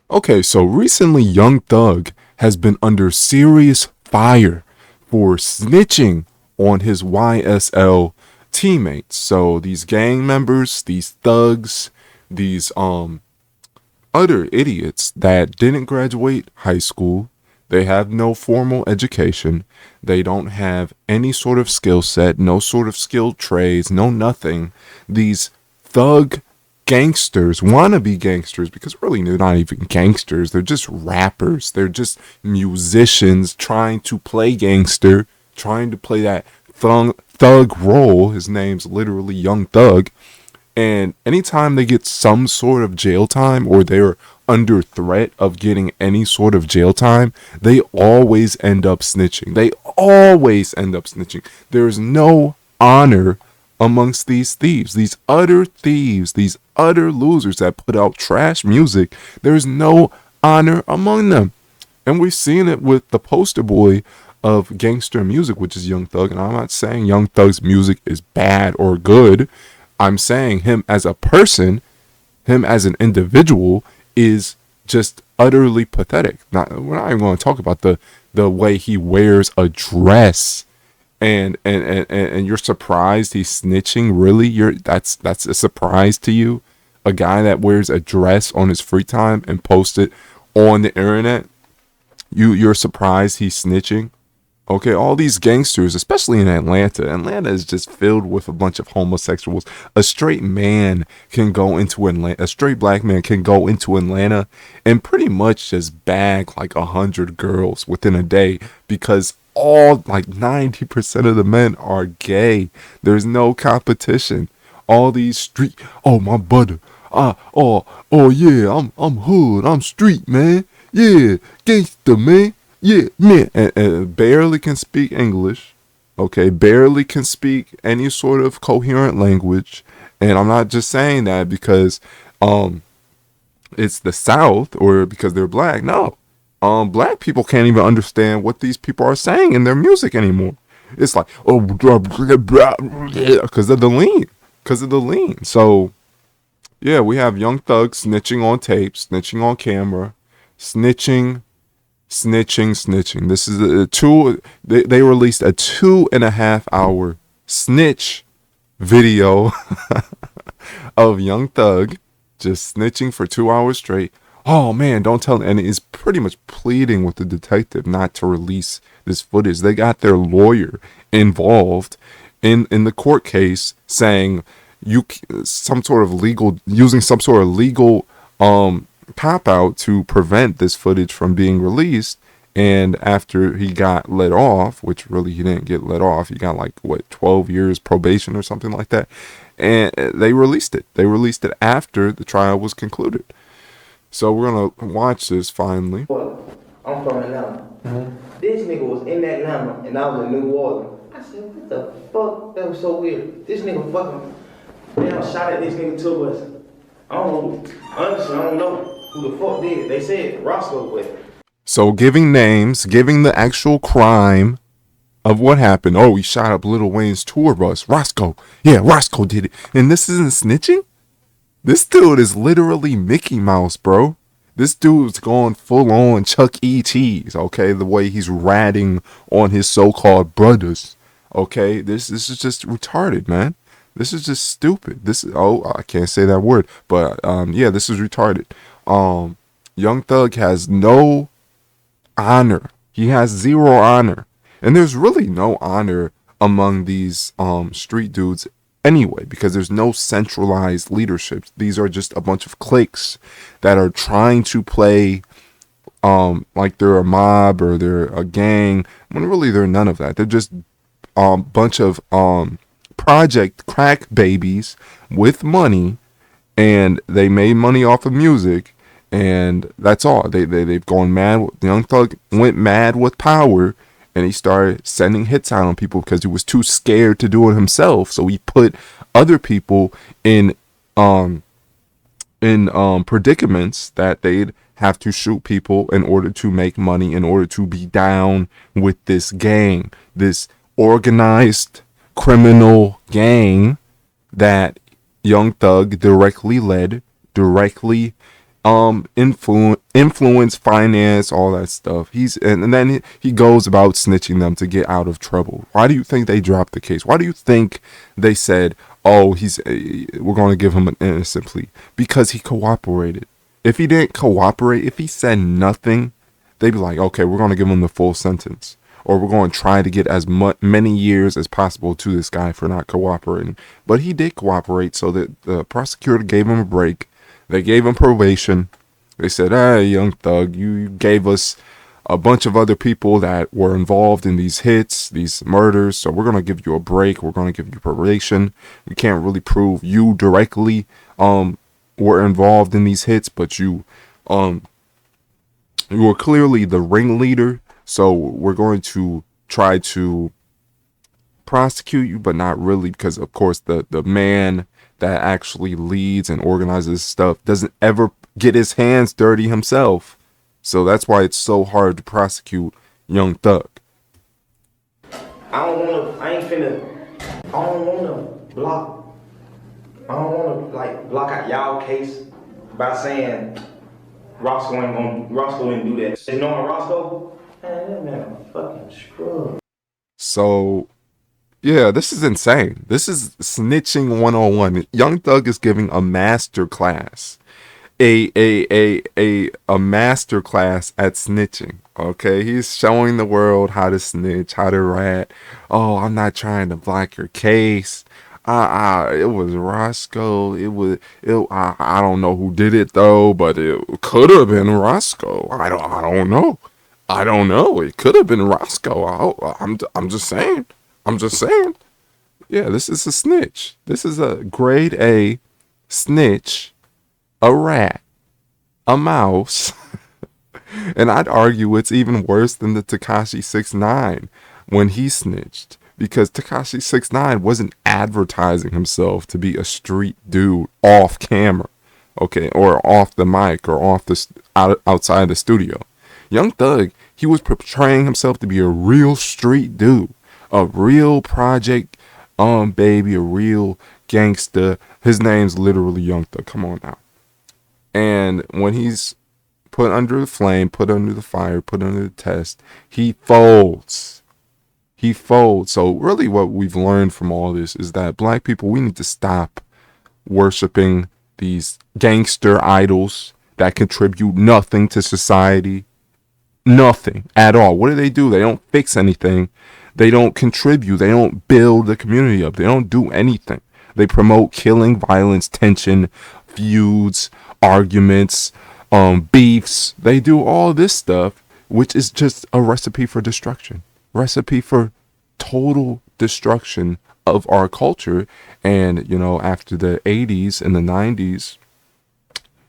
Okay, so recently Young Thug has been under serious fire for snitching on his YSL teammates. So these gang members, these thugs, these utter idiots that didn't graduate high school, they have no formal education, they don't have any sort of skill set, no sort of skilled trades, no nothing. These thug gangsters, wannabe gangsters, because really they're not even gangsters, they're just rappers, they're just musicians trying to play gangster, trying to play that thug role. His name's literally Young Thug. And anytime they get some sort of jail time or they're under threat of getting any sort of jail time, they always end up snitching. They always end up snitching. There's no honor amongst these thieves, these utter losers that put out trash music. There's no honor among them. And we've seen it with the poster boy of gangster music, which is Young Thug. And I'm not saying Young Thug's music is bad or good. I'm saying him as a person, him as an individual, is just utterly pathetic. We're not even going to talk about the way he wears a dress, and you're surprised he's snitching. Really, that's a surprise to you? A guy that wears a dress on his free time and posts it on the internet. You're surprised he's snitching? Okay, all these gangsters, especially in Atlanta. Atlanta is just filled with a bunch of homosexuals. A straight man can go into Atlanta, a straight black man can go into Atlanta and pretty much just bag like 100 girls within a day because all like 90% of the men are gay. There's no competition. All these street, oh my butter, oh yeah, I'm hood, I'm street man, yeah, gangster man. Yeah, man, and barely can speak English. Okay, barely can speak any sort of coherent language. And I'm not just saying that because um it's the South or because they're black. No, black people can't even understand what these people are saying in their music anymore. It's like oh, because of the lean, because of the lean. So yeah, we have Young Thug snitching on tape, snitching on camera, snitching snitching. This is a two. They released a 2.5 hour snitch video of Young Thug just snitching for 2 hours straight. Oh man, don't tell. And he's pretty much pleading with the detective not to release this footage. They got their lawyer involved in the court case, saying some sort of legal using some sort of legal cop out to prevent this footage from being released. And after he got let off, which really he didn't get let off, he got like what 12 years probation or something like that. And they released it. They released it after the trial was concluded. So we're gonna watch this finally. I'm from Atlanta. This nigga was in Atlanta and I was in New Orleans. I said, what the fuck? That was so weird. This nigga fucking damn shot at this nigga tour bus. I don't know. Honestly, I don't know who the fuck did. They said Roscoe, but So giving names, giving the actual crime of what happened. Oh, he shot up Lil Wayne's tour bus. Roscoe. Yeah, Roscoe did it. And this isn't snitching? This dude is literally Mickey Mouse, bro. This dude's going full on Chuck E. Cheese, okay? The way he's ratting on his so-called brothers, okay? This is just retarded, man. This is just stupid. This is, oh, I can't say that word, but yeah, this is retarded. Young Thug has no honor. He has zero honor. And there's really no honor among these street dudes anyway, because there's no centralized leadership. These are just a bunch of cliques that are trying to play like they're a mob or they're a gang, when really they're none of that. They're just a bunch of project crack babies with money, and they made money off of music, and that's all. They've gone mad. Young Thug went mad with power, and he started sending hits out on people because he was too scared to do it himself. So he put other people in predicaments that they'd have to shoot people in order to make money, in order to be down with this gang, this organized criminal gang that Young Thug directly led, directly influence, finance, all that stuff. And then he goes about snitching them to get out of trouble. Why do you think they dropped the case? Why do you think they said, "Oh, we're going to give him an innocent plea"? Because he cooperated. If he didn't cooperate, if he said nothing, they'd be like, "Okay, we're going to give him the full sentence, or we're going to try to get as many years as possible to this guy for not cooperating." But he did cooperate, so that the prosecutor gave him a break. They gave him probation. They said, "Hey, young thug, you gave us a bunch of other people that were involved in these hits, these murders, so we're going to give you a break. We're going to give you probation. We can't really prove you directly were involved in these hits, but you were clearly the ringleader, so we're going to try to prosecute you, but not really, because of course the man that actually leads and organizes stuff doesn't ever get his hands dirty himself. So that's why it's so hard to prosecute Young Thug." I don't wanna block, I don't wanna block out y'all case by saying Roscoe ain't do that. You know Roscoe? Man, that man a fucking scrub. So yeah, this is insane. This is snitching 101. Young Thug is giving a master class. A master class at snitching. Okay, he's showing the world how to snitch, how to rat. "Oh, I'm not trying to block your case. It was Roscoe. I don't know who did it though, but it could have been Roscoe. I don't know. I don't know. It could have been Roscoe. I'm just saying. I'm just saying." Yeah, this is a snitch. This is a grade A snitch, a rat, a mouse. And I'd argue it's even worse than the Tekashi 6ix9ine when he snitched, because Tekashi 6ix9ine wasn't advertising himself to be a street dude off camera, okay, or off the mic, or outside the studio. Young Thug, he was portraying himself to be a real street dude, a real project baby, a real gangster. His name's literally Young Thug. Come on now. And when he's put under the flame, put under the fire, put under the test, he folds. He folds. So really what we've learned from all this is that black people, we need to stop worshiping these gangster idols that contribute nothing to society. Nothing at all. What do? They don't fix anything. They don't contribute. They don't build the community up. They don't do anything. They promote killing, violence, tension, feuds, arguments, beefs. They do all this stuff, which is just a recipe for destruction. Recipe for total destruction of our culture. And, after the 80s and the 90s,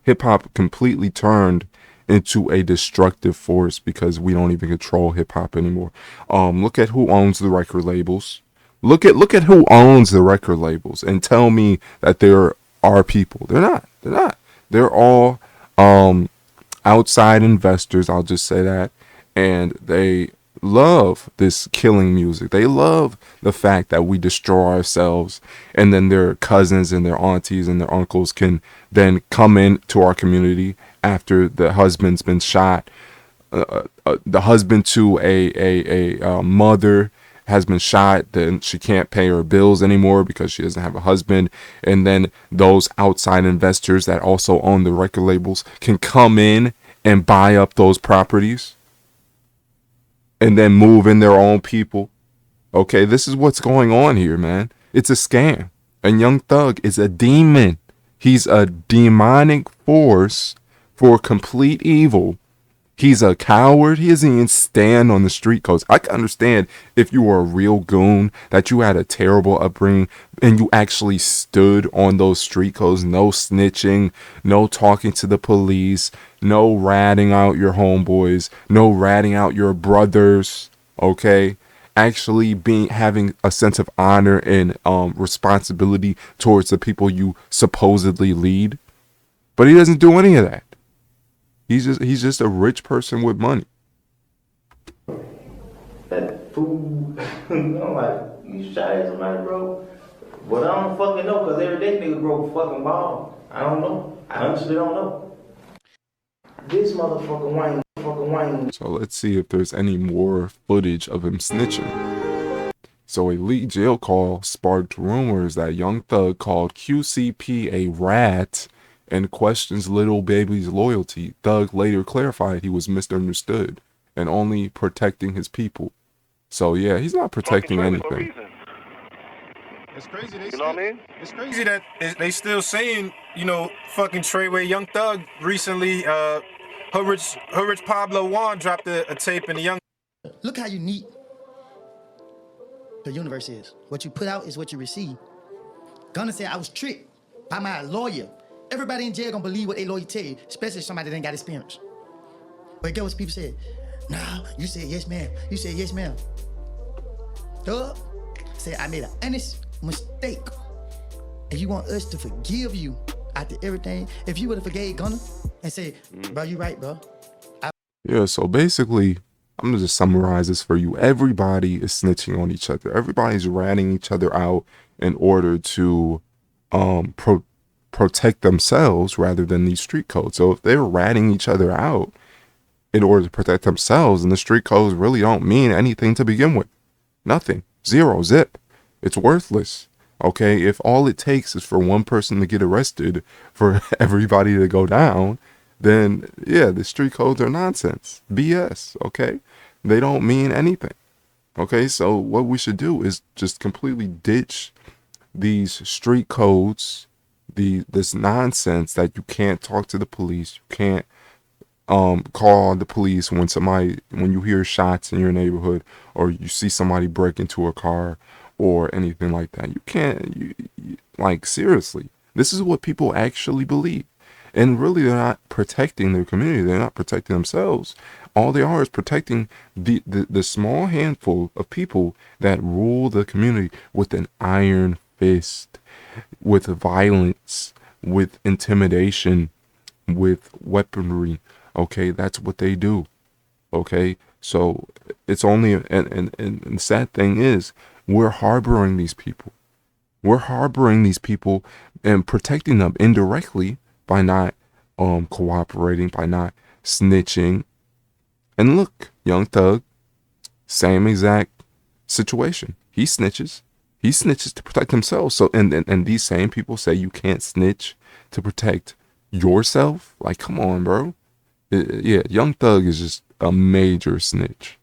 hip hop completely turned into a destructive force because we don't even control hip hop anymore. Look at who owns the record labels. Look at who owns the record labels, and tell me that there are people. They're not. They're not. They're all outside investors. I'll just say that, and they love this killing music. They love the fact that we destroy ourselves, and then their cousins and their aunties and their uncles can then come into our community after the husband's been shot. The husband to a mother has been shot, then she can't pay her bills anymore because she doesn't have a husband. And then those outside investors that also own the record labels can come in and buy up those properties and then move in their own people. Okay, this is what's going on here, man. It's a scam. And Young Thug is a demon. He's a demonic force for complete evil. He's a coward. He doesn't even stand on the street codes. I can understand if you were a real goon, that you had a terrible upbringing, and you actually stood on those street codes. No snitching, no talking to the police, no ratting out your homeboys, no ratting out your brothers. Okay, actually having a sense of honor and responsibility towards the people you supposedly lead. But he doesn't do any of that. He's just a rich person with money. That fool, I'm like, you shot at somebody, bro? But I don't fucking know, because every day nigga broke a fucking ball. I don't know. I honestly don't know. This motherfucker Wayne. So let's see if there's any more footage of him snitching. So a leaked jail call sparked rumors that Young Thug called QCP a rat and questions Lil Baby's loyalty. Thug later clarified he was misunderstood and only protecting his people. So yeah, he's not protecting anything. It's crazy. You know what I mean? It's crazy that they still saying, you know, fucking Treyway. Young Thug recently, Hood Rich Pablo Juan dropped a tape in the Young. Look how unique the universe is. What you put out is what you receive. Gunna said I was tricked by my lawyer. Everybody in jail gonna believe what a lawyer tell you, especially if somebody that ain't got experience. But get what people said. Nah, you said yes, ma'am. You said yes, ma'am. Thug said I made an honest mistake. And you want us to forgive you after everything. If you would have forgave Gunna and said, bro, you right, bro. Yeah, so basically, I'm gonna just summarize this for you. Everybody is snitching on each other. Everybody's ratting each other out in order to protect themselves rather than these street codes. So if they're ratting each other out in order to protect themselves, and the street codes really don't mean anything to begin with. Nothing. Zero. Zip. It's worthless. Okay, if all it takes is for one person to get arrested for everybody to go down, then yeah, the street codes are nonsense. BS, okay? They don't mean anything. Okay, so what we should do is just completely ditch these street codes, this nonsense that you can't talk to the police, you can't call the police when you hear shots in your neighborhood or you see somebody break into a car or anything like that. You can't, like, seriously, this is what people actually believe. And really, they're not protecting their community. They're not protecting themselves. All they are is protecting the small handful of people that rule the community with an iron fist, with violence, with intimidation, with weaponry. Okay, that's what they do. Okay, so it's only, and the sad thing is, we're harboring these people. We're harboring these people and protecting them indirectly by not cooperating, by not snitching. And look, Young Thug, same exact situation. He snitches to protect himself. So and these same people say you can't snitch to protect yourself. Like, come on, bro. Yeah, Young Thug is just a major snitch.